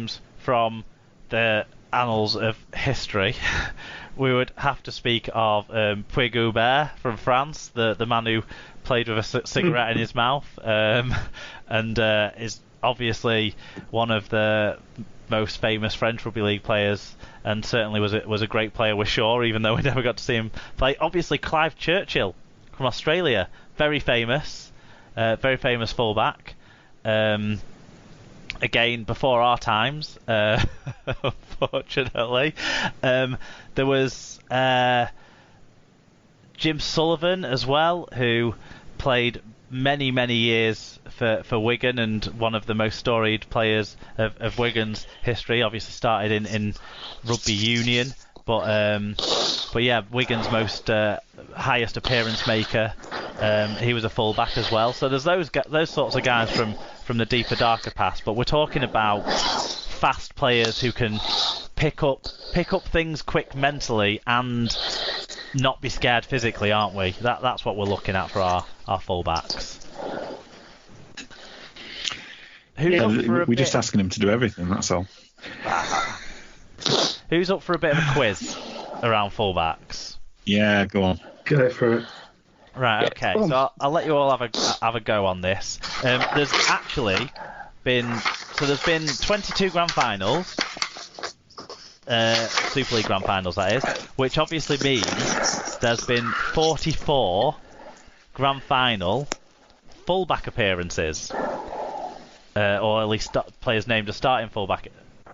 names from the annals of history, we would have to speak of Puig from France, the man who played with a cigarette in his mouth, and is obviously one of the most famous French Rugby League players, and certainly was a great player, we're sure, even though we never got to see him play. Obviously, Clive Churchill from Australia, very famous fullback. Again, before our times, unfortunately. There was Jim Sullivan as well, who played many years for Wigan, and one of the most storied players of Wigan's history. Obviously started in rugby union, but yeah, Wigan's most highest appearance maker. He was a fullback as well. So there's those sorts of guys from the deeper, darker past. But we're talking about fast players who can pick up things quick mentally and not be scared physically, aren't we? That's what we're looking at for our fullbacks. We're just asking him to do everything, that's all. Who's up for a bit of a quiz around fullbacks? Yeah, go on. Go for it. Right, okay. So I'll let you all have a go on this. There's actually been 22 grand finals, Super League grand finals that is, which obviously means there's been 44 grand final fullback appearances, or at least players named as starting fullback.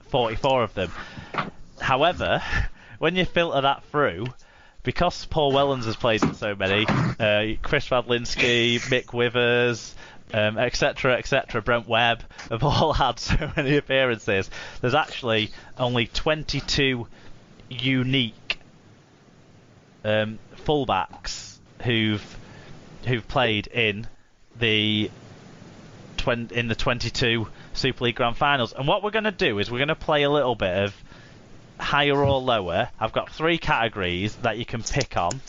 44 of them. However, when you filter that through, because Paul Wellens has played in so many, Chris Radlinski, Mick Withers, etc., Brent Webb have all had so many appearances. There's actually only 22 unique fullbacks who've played in the 22 Super League Grand Finals. And what we're going to do is we're going to play a little bit of higher or lower. I've got 3 categories that you can pick on.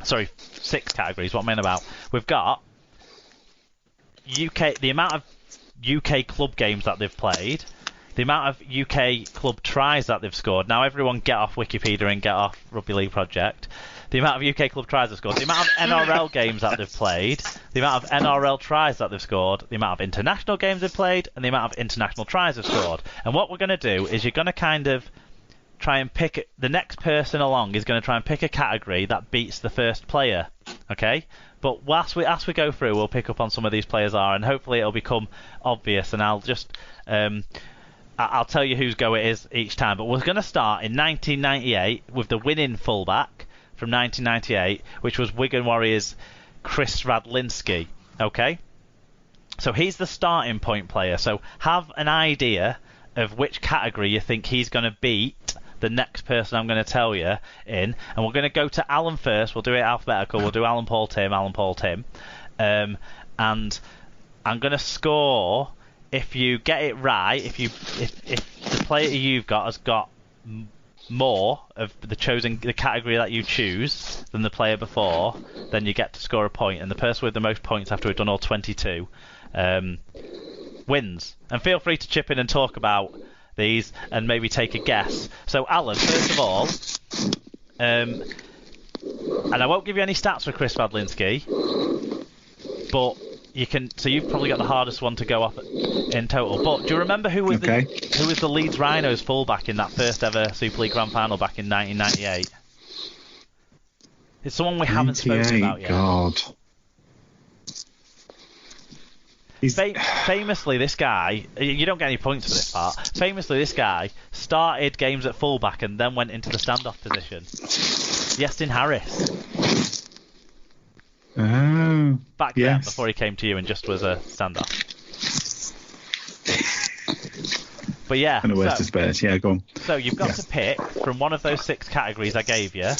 Sorry, 6 categories. What am I about? We've got the amount of UK club games that they've played, the amount of UK club tries that they've scored. Now everyone get off Wikipedia and get off Rugby League Project. The amount of UK club tries they've scored, the amount of NRL games that they've played, the amount of NRL tries that they've scored, the amount of international games they've played, and the amount of international tries they've scored. And what we're going to do is you're going to kind of try and pick the next person along is going to try and pick a category that beats the first player, okay? But as we go through, we'll pick up on some of these players are, and hopefully it'll become obvious. And I'll just I'll tell you whose go it is each time. But we're going to start in 1998 with the winning fullback from 1998, which was Wigan Warriors' Chris Radlinski. Okay, so he's the starting point player. So have an idea of which category you think he's going to beat the next person I'm going to tell you in, and we're going to go to Alan first. We'll do it alphabetical. We'll do Alan, Paul, Tim, and I'm going to score if you get it right. If the player you've got has got more of the category that you choose than the player before, then you get to score a point, and the person with the most points after we've done all 22 wins. And feel free to chip in and talk about these and maybe take a guess. So Alan, first of all, and I won't give you any stats for Chris Radlinski, but you can. So you've probably got the hardest one to go off in total. But do you remember who was the Leeds Rhinos fullback in that first ever Super League Grand Final back in 1998? It's someone we haven't spoken about yet. God. Famously, this guy, you don't get any points for this part. Famously, this guy started games at fullback and then went into the standoff position. Yestin Harris. Oh. Back then, before he came to you and just was a standoff. But yeah. And a waste of space. Yeah, go on. So you've got to pick from one of those 6 categories I gave you,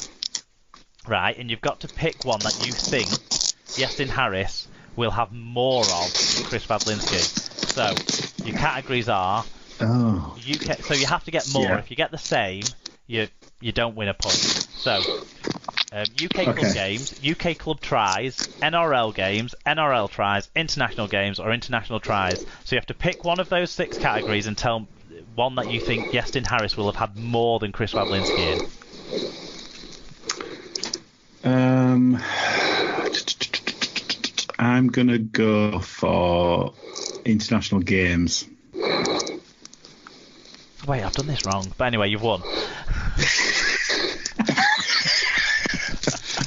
right? And you've got to pick one that you think Yestin Harris will have more of Chris Radlinski. So your categories are UK. So you have to get more. Yeah. If you get the same, you don't win a point. So UK club games, UK club tries, NRL games, NRL tries, international games, or international tries. So you have to pick one of those 6 categories and tell one that you think Iestyn Harris will have had more than Chris Wablinski in. I'm going to go for international games. Wait, I've done this wrong. But anyway, you've won.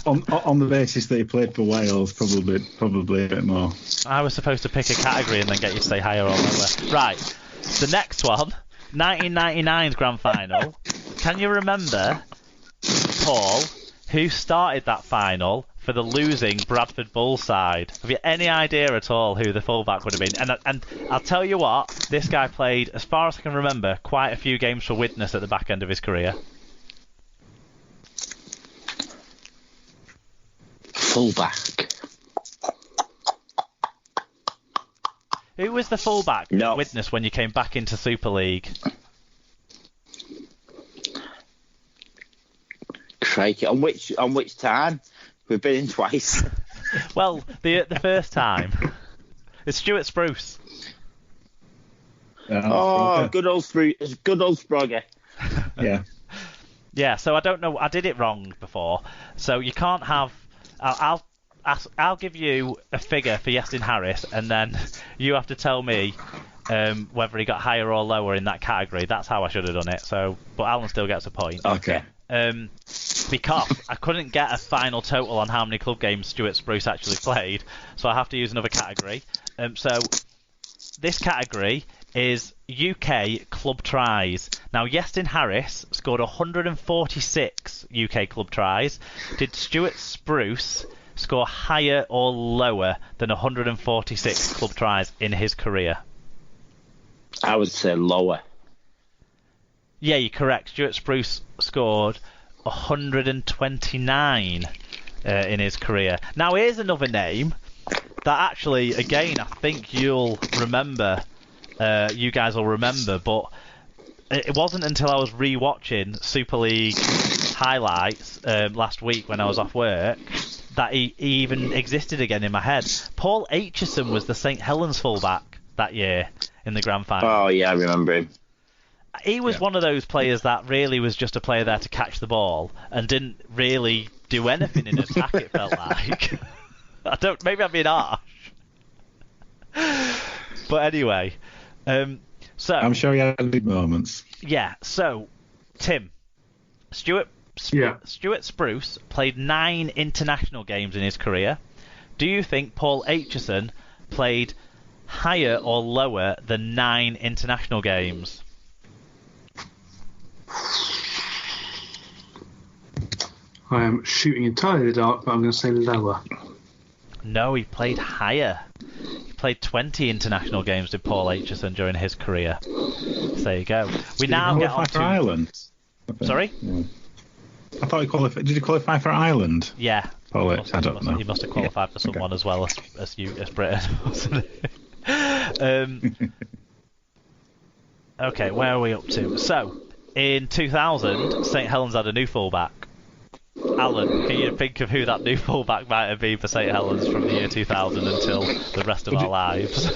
on the basis that he played for Wales, probably a bit more. I was supposed to pick a category and then get you to say higher or lower. Right. The next one, 1999's grand final. Can you remember, Paul, who started that final for the losing Bradford Bulls side? Have you any idea at all who the fullback would have been? And I'll tell you what, this guy played, as far as I can remember, quite a few games for Widnes at the back end of his career. Fullback. Who was the fullback No. at Widnes when you came back into Super League? Crikey. On which time? We've been in twice. Well, the first time. It's Stuart Spruce. Good old Sprogger. Yeah. Yeah, so I don't know. I did it wrong before. So you can't have. I'll give you a figure for Iestyn Harris, and then you have to tell me whether he got higher or lower in that category. That's how I should have done it. So, but Alan still gets a point. Okay. Because I couldn't get a final total on how many club games Stuart Spruce actually played, so I have to use another category. So this category is UK club tries. Now, Iestyn Harris scored 146 UK club tries. Did Stuart Spruce score higher or lower than 146 club tries in his career? I would say lower. Yeah, you're correct. Stuart Spruce scored 129 in his career. Now, here's another name that actually, again, I think you'll remember. You guys will remember, but it wasn't until I was re-watching Super League highlights last week when I was off work that he even existed again in my head. Paul Aitchison was the St Helens fullback that year in the grand final. Oh, yeah, I remember him. He was one of those players that really was just a player there to catch the ball and didn't really do anything in attack, it felt like. Maybe I'm being harsh. But anyway, so I'm sure he had big moments. Yeah, so Tim, Stuart Spruce played 9 international games in his career. Do you think Paul Aitchison played higher or lower than 9 international games? I am shooting entirely in the dark, but I'm going to say lower. No, he played higher. He played 20 international games with Paul Aitchison during his career. So there you go. We now get on to Ireland. Sorry? Yeah. I thought he qualified. Did he qualify for Ireland? Yeah. Paul I don't know. He must have qualified for someone as well as Britain, wasn't he? Okay, where are we up to? So, in 2000, St Helens had a new fullback. Alan, can you think of who that new fullback might have been for St Helens from the year 2000 until the rest of our lives?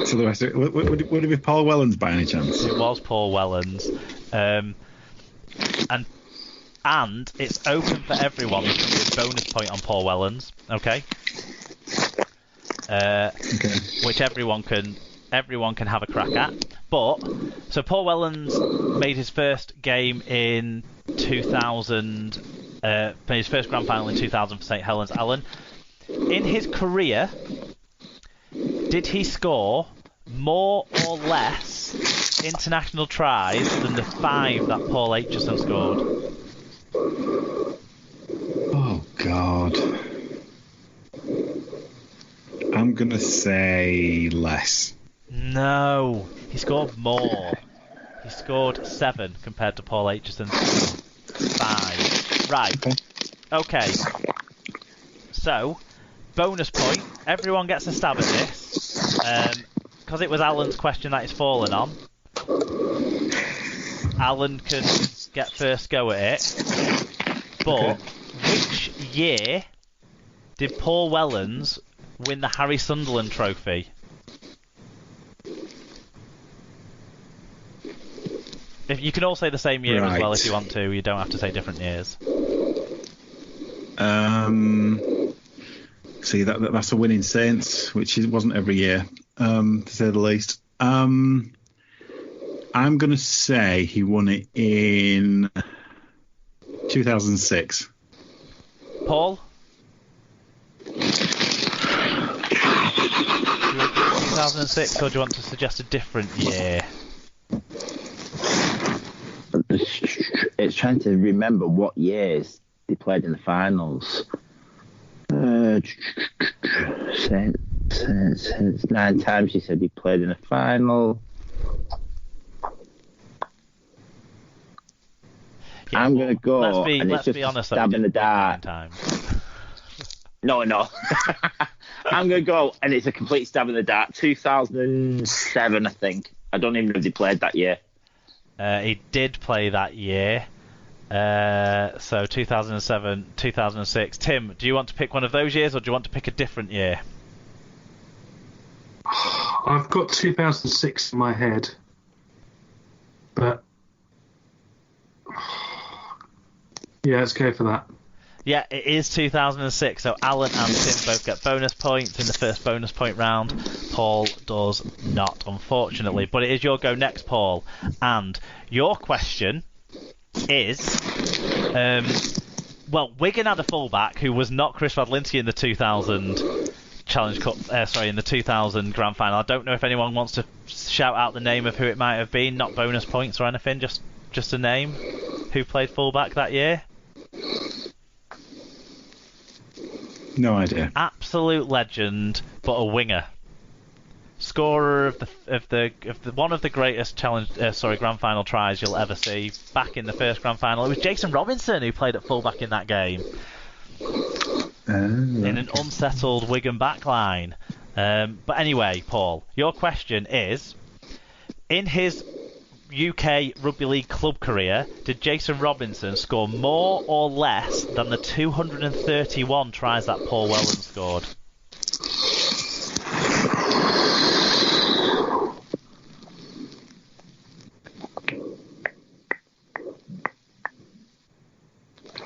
So the rest of it, would it be Paul Wellens by any chance? It was Paul Wellens. And it's open for everyone. There's going to be a bonus point on Paul Wellens, okay? Which everyone can have a crack at. But so Paul Wellens made his first game in 2000, his first grand final in 2000 for St Helens. Alan, in his career, did he score more or less international tries than the 5 that Paul Aitchison scored? Oh God. I'm gonna say less. No, he scored more. He scored 7 compared to Paul Aitchison's 5. Right. Okay. So, bonus point. Everyone gets a stab at this. Because it was Alan's question that it's fallen on. Alan can get first go at it. But which year did Paul Wellens win the Harry Sunderland Trophy? If you can all say the same year as well Right. if you want to. You don't have to say different years. See, that's a winning Saints, which wasn't every year, to say the least. I'm going to say he won it in 2006. Paul? 2006, or do you want to suggest a different year? It's trying to remember what years they played in the finals. Since 9 times he said he played in a final. Yeah, I'm going to go. Let's be honest, stab in the dark. No. I'm going to go, and it's a complete stab in the dark. 2007, I think. I don't even know if they played that year. He did play that year. So 2007, 2006. Tim, do you want to pick one of those years, or do you want to pick a different year? I've got 2006 in my head, but yeah, let's go for that. Yeah, it is 2006. So Alan and Tim both get bonus points in the first bonus point round. Paul does not, unfortunately. But it is your go next, Paul. And your question is, Wigan had a fullback who was not Chris Radlinski in the 2000 Challenge Cup. In the 2000 Grand Final. I don't know if anyone wants to shout out the name of who it might have been. Not bonus points or anything. Just a name. Who played fullback that year? No idea. Absolute legend, but a winger. Scorer of the one of the greatest Grand Final tries you'll ever see. Back in the first Grand Final, it was Jason Robinson who played at fullback in that game. In an unsettled Wigan backline. But anyway, Paul, your question is: in his UK Rugby League club career, did Jason Robinson score more or less than the 231 tries that Paul Whelan scored?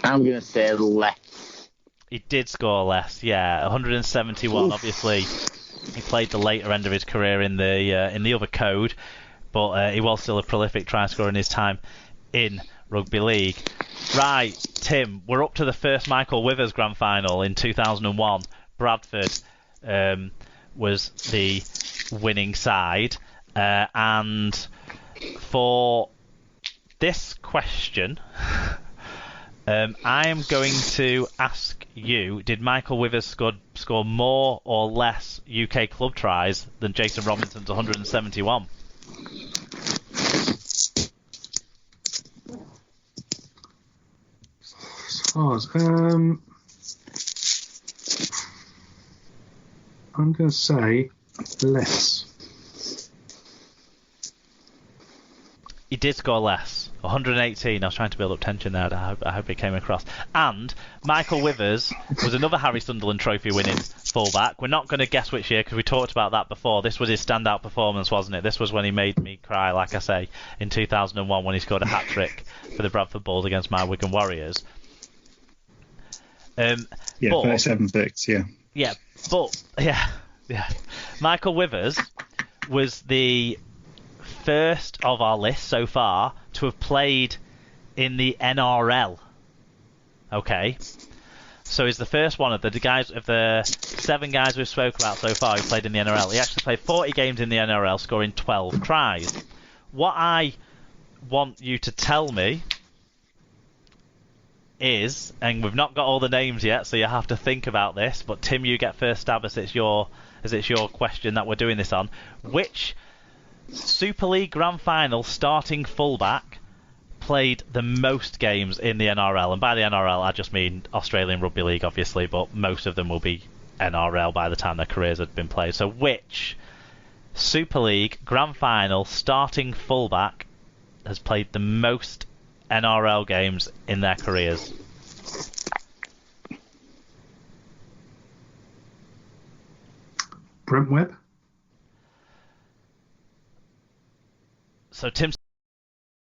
I'm going to say less. He did score less, yeah, 171. Oof. Obviously, he played the later end of his career in the other code, but he was still a prolific try scorer in his time in Rugby League. Right, Tim, we're up to the first Michael Withers Grand Final in 2001. Bradford was the winning side, and for this question, I am going to ask you: did Michael Withers score more or less UK club tries than Jason Robinson's 171? I'm going to say less. He did score less. 118. I was trying to build up tension there. I hope it came across. And Michael Withers was another Harry Sunderland Trophy winning fullback. We're not going to guess which year because we talked about that before. This was his standout performance, wasn't it? This was when he made me cry, like I say, in 2001 when he scored a hat-trick for the Bradford Bulls against my Wigan Warriors. 37 picks, yeah. Yeah, Michael Withers was the first of our list so far to have played in the NRL. Okay, so he's the first one of the guys of the 7 guys we've spoken about so far who played in the NRL. He actually played 40 games in the NRL, scoring 12 tries. What I want you to tell me is, and we've not got all the names yet, so you have to think about this. But Tim, you get first stab as it's your question that we're doing this on. Which Super League Grand Final starting fullback played the most games in the NRL? And by the NRL, I just mean Australian Rugby League, obviously, but most of them will be NRL by the time their careers had been played. So which Super League Grand Final starting fullback has played the most NRL games in their careers? Brent Webb. So Tim